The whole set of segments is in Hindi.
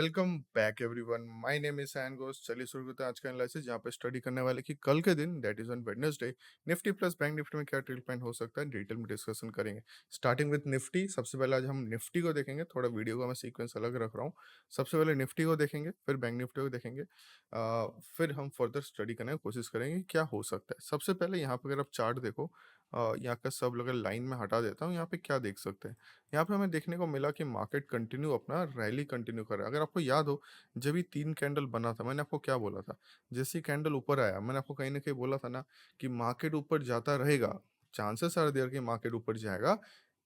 Welcome back everyone. My name is Sain Ghosh. चलिए शुरू करते हैं आज का एनालिसिस, जहाँ पे स्टडी करने वाले कि कल के दिन that is on Wednesday Nifty plus bank Nifty में क्या ट्रेड प्लान हो सकता है, डिटेल में डिस्कशन करेंगे। Starting with Nifty. सबसे पहले आज हम निफ्टी को देखेंगे। थोड़ा वीडियो का मैं सीक्वेंस अलग रख रहा हूँ। सबसे पहले निफ्टी को देखेंगे, फिर बैंक निफ्टी को देखेंगे। फिर हम फर्दर स्टडी करने की कोशिश करेंगे कि क्या हो सकता है। सबसे पहले यहाँ पे अगर आप चार्ट देखो, यहाँ का सब लोग लाइन में हटा देता हूँ। यहाँ पे क्या देख सकते हैं, यहाँ पे हमें देखने को मिला कि मार्केट कंटिन्यू अपना रैली कंटिन्यू कर रहा है। अगर आपको याद हो, जब भी 3 कैंडल बना था, मैंने आपको क्या बोला था? जैसे ही कैंडल ऊपर आया, मैंने आपको कहीं न कहीं बोला था ना कि मार्केट ऊपर जाता रहेगा, चांसेस आर देयर कि मार्केट ऊपर जाएगा,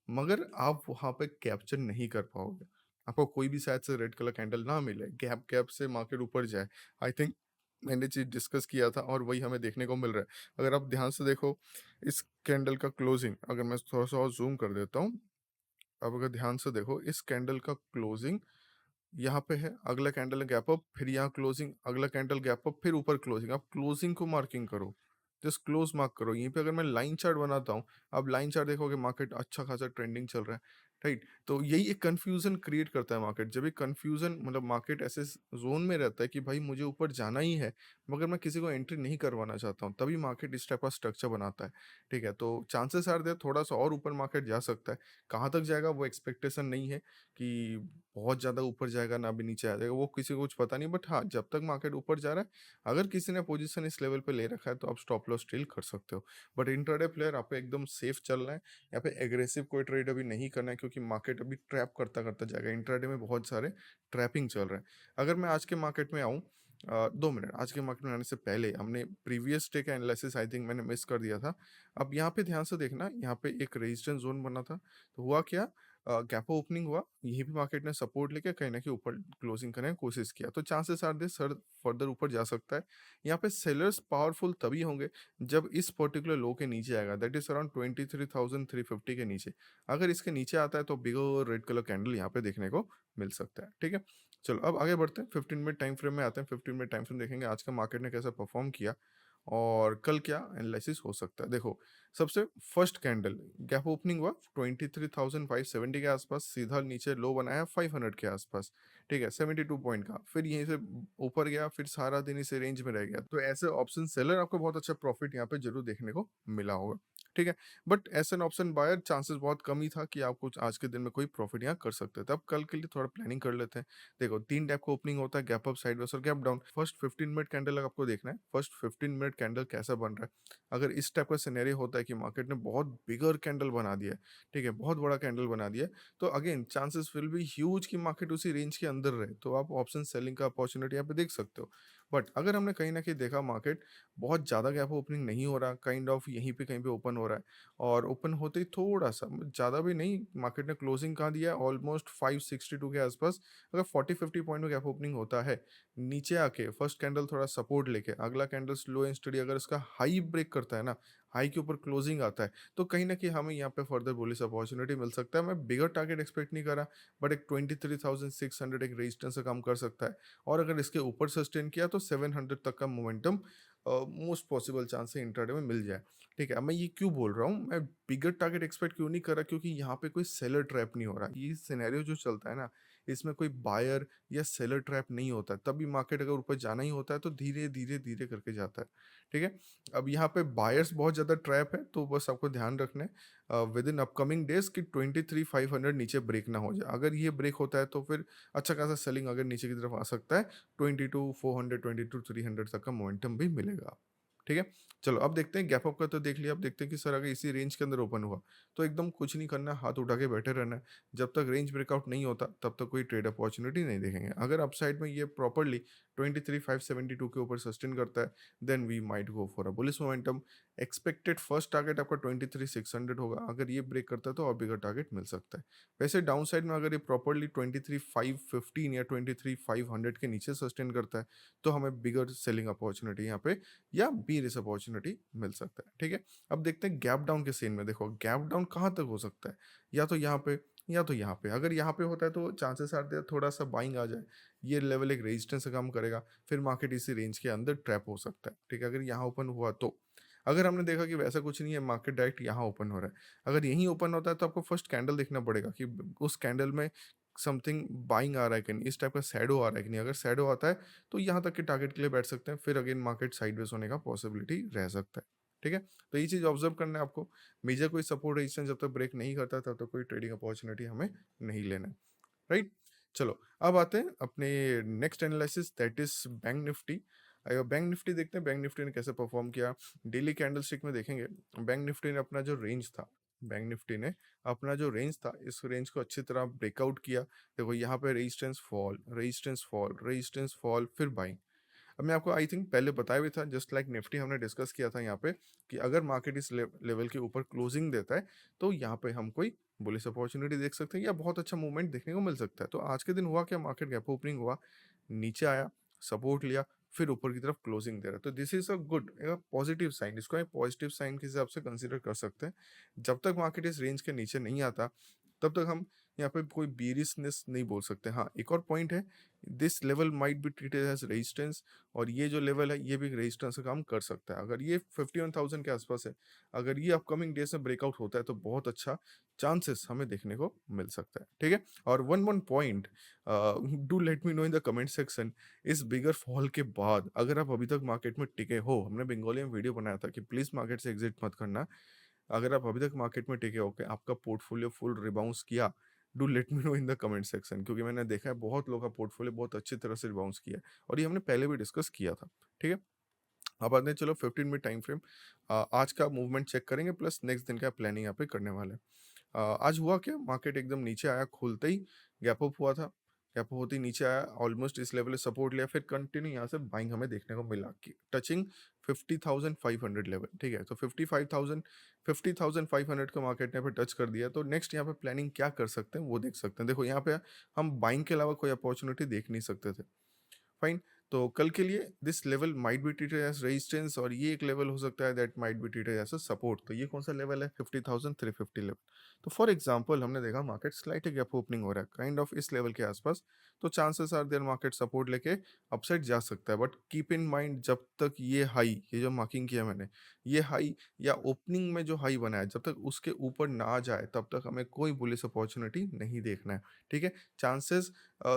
मगर आप वहाँ पे कैप्चर नहीं कर पाओगे। आपको कोई भी शायद से रेड कलर कैंडल ना मिले, गैप गैप से मार्केट ऊपर जाए। आई थिंक मैंने चीज़ डिस्कस किया था और वही हमें देखने को मिल रहा है। अगर आप ध्यान से देखो, इस कैंडल का क्लोजिंग अगर मैं थोड़ा-सा और ज़ूम कर देता हूँ, अब अगर ध्यान से देखो, इस कैंडल का क्लोजिंग यहाँ पे है, अगला कैंडल गैप अप, फिर यहाँ क्लोजिंग, अगला कैंडल गैप अप, फिर ऊपर क्लोजिंग। आप क्लोजिंग को मार्किंग करो, जस्ट क्लोज मार्क करो। यहीं पे अगर मैं लाइन चार्ट बनाता हूँ, अब लाइन चार्ट देखोगे मार्केट अच्छा खासा ट्रेंडिंग चल रहा है, राइट? तो यही एक कंफ्यूजन क्रिएट करता है मार्केट। जब एक कंफ्यूजन मतलब मार्केट ऐसे जोन में रहता है कि भाई मुझे ऊपर जाना ही है, मगर मैं किसी को एंट्री नहीं करवाना चाहता हूँ, तभी मार्केट इस टाइप का स्ट्रक्चर बनाता है। ठीक है, तो चांसेस आर देयर थोड़ा सा और ऊपर मार्केट जा सकता है। कहाँ तक जाएगा वो एक्सपेक्टेशन नहीं है कि बहुत ज़्यादा ऊपर जाएगा ना भी नीचे आ जाएगा, वो किसी को कुछ पता नहीं। बट हाँ, जब तक मार्केट ऊपर जा रहा है, अगर किसी ने पोजीशन इस लेवल पे ले रखा है तो आप स्टॉप लॉस स्टिल कर सकते हो। बट इंट्राडे प्लेयर आपको एकदम सेफ चलना है। यहाँ पे एग्रेसिव कोई ट्रेड अभी नहीं करना है, क्योंकि मार्केट अभी ट्रैप करता करता जाएगा। इंट्राडे में बहुत सारे ट्रैपिंग चल रहे हैं। अगर मैं आज के मार्केट में आऊँ, 2 मिनट, आज के मार्केट में आने से पहले हमने प्रीवियस डे का एनालिसिस आई थिंक मैंने मिस कर दिया था। अब यहाँ पे ध्यान से देखना, यहाँ पे एक रेजिस्टेंस जोन बना था, तो हुआ क्या, गैप ओपनिंग हुआ, यहीं पे मार्केट ने सपोर्ट लेके कहीं ना कहीं ऊपर क्लोजिंग करने की कोशिश किया, तो chances are they sir further ऊपर जा सकता है। यहाँ पे सेलर्स पावरफुल तभी होंगे जब इस पर्टिकुलर लो के नीचे आएगा, दैट इज अराउंड 23,350 के नीचे। अगर इसके नीचे आता है तो बिगर रेड कलर कैंडल यहाँ पे देखने को मिल सकता है। ठीक है, चलो अब आगे बढ़ते हैं। 15 मिनट टाइम फ्रेम में आते हैं। 15 मिनट टाइम फ्रेम देखेंगे आज का मार्केट ने कैसा परफॉर्म किया और कल क्या एनालिसिस हो सकता है। देखो, सबसे फर्स्ट कैंडल गैप ओपनिंग हुआ 23,570 के आसपास, सीधा नीचे लो बनाया 500 के आसपास। ठीक है, 72 पॉइंट का, फिर यहीं से ऊपर गया, फिर सारा दिन इसी रेंज में रह गया। तो ऐसे ऑप्शन सेलर आपको बहुत अच्छा प्रॉफिट यहाँ पे जरूर देखने को मिला होगा। ठीक है, but as an option buyer chances बहुत कम ही था कि आप कुछ आज के दिन में कोई प्रॉफिट यहाँ कर सकते थे। अब कल के लिए थोड़ा प्लानिंग कर लेते हैं। देखो, 3 टाइप का ओपनिंग होता है, गैप अप, साइडवेज और gap down. First 15 minute candle आपको देखना है, फर्स्ट 15 मिनट कैंडल कैसा बन रहा है। अगर इस टाइप का सिनेरियो होता है कि मार्केट ने बहुत बिगर कैंडल बना दिया है, ठीक है, बहुत बड़ा कैंडल बना दिया है, तो again chances will be huge कि मार्केट उसी रेंज के अंदर रहे, तो आप ऑप्शन सेलिंग का अपॉर्चुनिटी यहाँ पे देख सकते हो। बट अगर हमने कहीं ना कहीं देखा मार्केट बहुत ज़्यादा गैप ओपनिंग नहीं हो रहा, काइंड ऑफ यहीं पे कहीं पे ओपन हो रहा है, और ओपन होते ही थोड़ा सा, ज़्यादा भी नहीं, मार्केट ने क्लोजिंग कहाँ दिया है ऑलमोस्ट 562 के आसपास। अगर 40-50 पॉइंट में गैप ओपनिंग होता है, नीचे आके फर्स्ट कैंडल थोड़ा सपोर्ट लेके, अगला कैंडल स्लो एंड स्टडी अगर इसका हाई ब्रेक करता है ना, हाई के ऊपर क्लोजिंग आता है, तो कहीं ना कहीं हमें यहाँ पे फर्दर बुलिश अपॉर्चुनिटी मिल सकता है। मैं बिगर टारगेट एक्सपेक्ट नहीं करा, बट एक 23,600 एक रेजिस्टेंस से कम कर सकता है, और अगर इसके ऊपर सस्टेन किया तो 700 तक का मोमेंटम मोस्ट पॉसिबल चांस है इंट्राडे में मिल जाए। ठीक है, अब मैं ये क्यों बोल रहा हूँ, मैं बिगर टारगेट एक्सपेक्ट क्यों नहीं कर रहा, क्योंकि यहाँ पे कोई सेलर ट्रैप नहीं हो रहा। ये सिनेरियो जो चलता है ना, इसमें कोई बायर या सेलर ट्रैप नहीं होता है। तभी मार्केट अगर ऊपर जाना ही होता है तो धीरे धीरे धीरे करके जाता है। ठीक है, अब यहाँ पे बायर्स बहुत ज़्यादा ट्रैप है, तो बस आपको ध्यान रखना है विद इन अपकमिंग डेज कि 23,500 नीचे ब्रेक ना हो जाए। अगर ये ब्रेक होता है तो फिर अच्छा खासा सेलिंग अगर नीचे की तरफ आ सकता है, 22,400 22,300 तक का मोमेंटम भी मिलेगा। ठीक है, चलो अब देखते हैं, गैप अप का तो देख लिया, अब देखते हैं कि सर अगर इसी रेंज के अंदर ओपन हुआ तो एकदम कुछ नहीं करना, हाथ उठा के बैठे रहना है। जब तक रेंज ब्रेकआउट नहीं होता तब तक कोई ट्रेड अपॉर्चुनिटी नहीं देखेंगे। अगर अपसाइड में ये प्रॉपरली 23,572 के ऊपर सस्टेन करता है, then we might go for a bullish momentum. Expected first target आपका 23,600 होगा, अगर ये ब्रेक करता है तो और बिगर टारगेट मिल सकता है। वैसे डाउन साइड में अगर ये प्रॉपरली 23,515 या 23,500 के नीचे सस्टेन करता है, तो हमें बिगर सेलिंग अपॉर्चुनिटी यहाँ पे या बीरिश अपॉर्चुनिटी मिल सकता है। ठीक है, अब देखते हैं गैप डाउन के सीन में। देखो, गैप डाउन कहाँ तक हो सकता है, या तो यहाँ पे या तो यहाँ पे। अगर यहाँ पे होता है तो चांसेस आर देयर थोड़ा सा बाइंग आ जाए, ये लेवल एक रेजिस्टेंस से कम करेगा, फिर मार्केट इसी रेंज के अंदर ट्रैप हो सकता है। ठीक है, अगर यहाँ ओपन हुआ तो। अगर हमने देखा कि वैसा कुछ नहीं है, मार्केट डायरेक्ट यहाँ ओपन हो रहा है, अगर यहीं ओपन होता है तो आपको फर्स्ट कैंडल देखना पड़ेगा कि उस कैंडल में समथिंग बाइंग आ रहा है कि नहीं, इस टाइप का शैडो आ रहा है कि नहीं। अगर शैडो आता है तो यहाँ तक के टारगेट के लिए बैठ सकते हैं, फिर अगेन मार्केट साइडवेज होने का पॉसिबिलिटी रह सकता है। ठीक है, तो ये चीज़ ऑब्जर्व करना है आपको। मेजर कोई सपोर्ट रेजिस्टेंस जब तक ब्रेक नहीं करता तब तक कोई ट्रेडिंग अपॉर्चुनिटी हमें नहीं लेना है, राइट। चलो अब आते हैं अपने next analysis, that is bank Nifty. अगर बैंक निफ्टी देखते हैं बैंक निफ्टी ने कैसे परफॉर्म किया, डेली कैंडलस्टिक में देखेंगे। बैंक निफ्टी ने अपना जो रेंज था, बैंक निफ्टी ने अपना जो रेंज था, इस रेंज को अच्छी तरह ब्रेकआउट किया। देखो यहाँ पे resistance fall, resistance fall, resistance fall, फिर बाइंग। अब मैं आपको आई थिंक पहले बताया भी था, जस्ट लाइक निफ्टी हमने डिस्कस किया था यहाँ पे, कि अगर मार्केट इस लेवल के ऊपर क्लोजिंग देता है तो यहाँ पे हम कोई बुलिश अपॉर्चुनिटी देख सकते हैं या बहुत अच्छा मूवमेंट देखने को मिल सकता है। तो आज के दिन हुआ क्या, मार्केट गैप ओपनिंग हुआ, नीचे आया, सपोर्ट लिया, फिर ऊपर की तरफ क्लोजिंग दे रहा है। तो this is a good, positive sign, इसको एक पॉजिटिव साइन के हिसाब से कंसिडर कर सकते हैं। जब तक मार्केट इस रेंज के नीचे नहीं आता तब तक हम यहाँ पे कोई बीरिशनेस नहीं बोल सकते। हाँ, एक और पॉइंट है, this level might be treated as resistance, और ये जो लेवल है ये भी रेजिस्टेंस का काम कर सकता है। अगर ये 51,000 के आसपास है, अगर ये अपकमिंग डेज में ब्रेकआउट होता है तो बहुत अच्छा चांसेस हमें देखने को मिल सकता है। ठीक है, और one one point, do let me know in the comment section, इस बिगर फॉल के बाद अगर आप अभी तक मार्केट में टिके हो, हमने बंगाली में वीडियो बनाया था कि प्लीज मार्केट से एग्जिट मत करना। अगर आप अभी तक मार्केट में टिके हो के आपका पोर्टफोलियो फुल रिबाउंस किया, do let me know in the comment section, क्योंकि मैंने देखा है बहुत लोगों का पोर्टफोलियो बहुत अच्छी तरह से रिबाउंस किया है, और ये हमने पहले भी डिस्कस किया था। ठीक है, अब आते हैं चलो 15 मिनट टाइम फ्रेम। आज का मूवमेंट चेक करेंगे प्लस नेक्स्ट दिन का प्लानिंग यहाँ पे करने वाले हैं। आज हुआ क्या, मार्केट एकदम नीचे आया, खुलते ही गैप अप हुआ था, गैप अप होते ही नीचे आया, ऑलमोस्ट इस लेवल से सपोर्ट लिया, फिर कंटिन्यू यहाँ से बाइंग हमें देखने को मिला कि टचिंग 50,500 लेवल। ठीक है, तो 50,500 को मार्केट ने पे टच कर दिया। तो नेक्स्ट यहाँ पे प्लानिंग क्या कर सकते हैं वो देख सकते हैं। देखो यहाँ पे हम बाइंग के अलावा कोई अपॉर्चुनिटी देख नहीं सकते थे, फाइन। तो कल के लिए this level might be treated as resistance, और ये एक लेवल हो सकता है that might be treated as a support. तो ये कौन सा लेवल है, 50,350 लेवल। तो फॉर एग्जांपल हमने देखा मार्केट स्लाइट गैप ओपनिंग हो रहा है काइंड ऑफ इस लेवल के आसपास, तो chances are there market support लेके अपसाइड जा सकता है। बट कीप इन माइंड, जब तक ये हाई, ये जो मार्किंग किया मैंने, ये हाई या ओपनिंग में जो हाई बना है, जब तक उसके ऊपर ना जाए तब तक हमें कोई बुलिश अपॉर्चुनिटी नहीं देखना है। ठीक है, चांसेस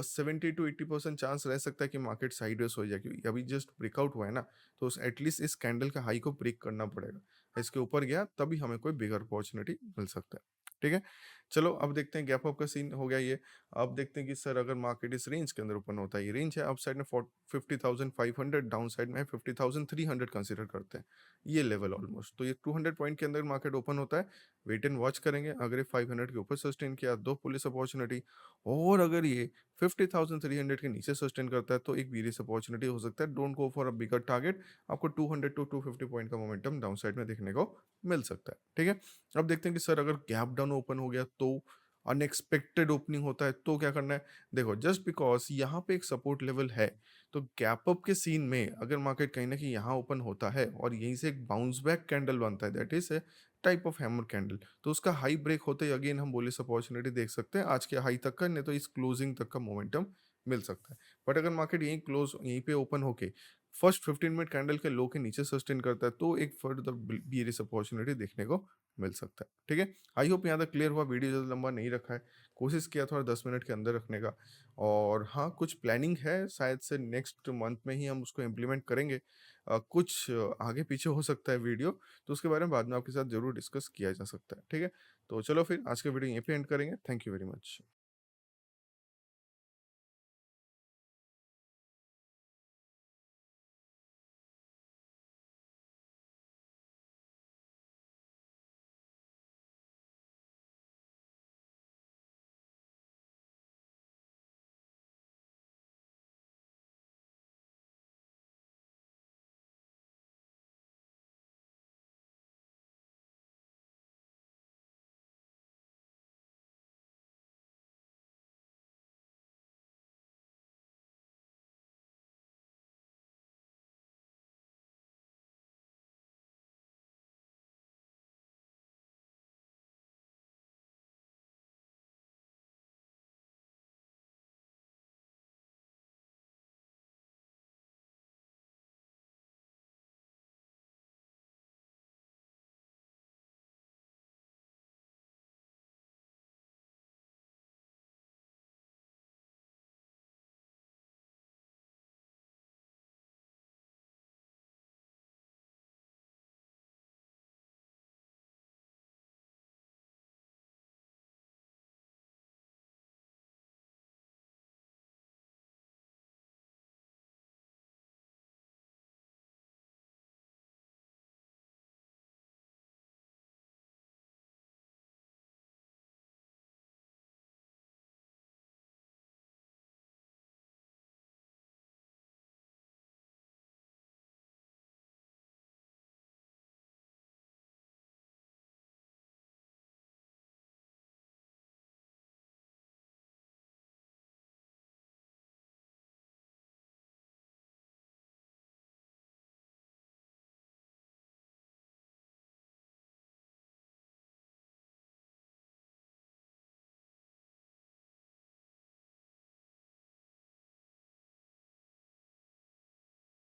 70 to 80% चांस रह सकता है कि मार्केट साइडवेज हो जाए, क्योंकि अभी जस्ट ब्रेकआउट हुआ है ना, तो एटलीस्ट इस कैंडल का हाई को ब्रेक करना पड़ेगा। इसके ऊपर गया तभी हमें कोई बिगर अपॉर्चुनिटी मिल सकता है। ठीक है, चलो अब देखते हैं, गैप अप का सीन हो गया ये। अब देखते हैं कि सर अगर मार्केट इस रेंज के अंदर ओपन होता है, ये रेंज है, अप साइड में 50,500, डाउन साइड में 50,300 कंसिडर करते हैं, ये लेवल ऑलमोस्ट। तो ये 200 पॉइंट के अंदर मार्केट ओपन होता है, वेट एंड वॉच करेंगे। अगर ये 500 के ऊपर सस्टेन किया, दो पुलिस अपॉर्चुनिटी, और अगर ये 50,300 के नीचे सस्टेन करता है तो एक बीरियस अपॉर्चुनिटी हो सकता है। Don't go for a bigger target, आपको 200 टू 250 पॉइंट का मोमेंटम डाउन साइड में देखने को मिल सकता है। ठीक है, अब देखते हैं कि सर अगर गैप डाउन ओपन हो गया तो, अनएक्सपेक्टेड ओपनिंग होता है तो क्या करना है। देखो जस्ट बिकॉज यहाँ पे एक सपोर्ट लेवल है, तो गैप अप के सीन में अगर मार्केट कहीं ना कहीं यहाँ ओपन होता है और यहीं से एक बाउंस बैक कैंडल बनता है, that is a type of hammer candle, तो उसका हाई ब्रेक होते ही अगेन हम बुलिश अपॉर्चुनिटी देख सकते हैं आज के हाई तक का, नहीं तो इस क्लोजिंग तक का मोमेंटम मिल सकता है। बट अगर मार्केट यहीं क्लोज, यहीं पे ओपन होके फर्स्ट 15 मिनट कैंडल के लो के नीचे सस्टेन करता है तो एक फर्दर बियरिश अपॉर्चुनिटी देखने को मिल सकता है। ठीक है, आई होप यहाँ तक क्लियर हुआ। वीडियो ज़्यादा लंबा नहीं रखा है, कोशिश किया थोड़ा 10 मिनट के अंदर रखने का। और हाँ, कुछ प्लानिंग है, शायद से नेक्स्ट मंथ में ही हम उसको इम्प्लीमेंट करेंगे। कुछ आगे पीछे हो सकता है वीडियो, तो उसके बारे में बाद में आपके साथ जरूर डिस्कस किया जा सकता है। ठीक है, तो चलो फिर आज के वीडियो यहीं पे एंड करेंगे। Thank you very much.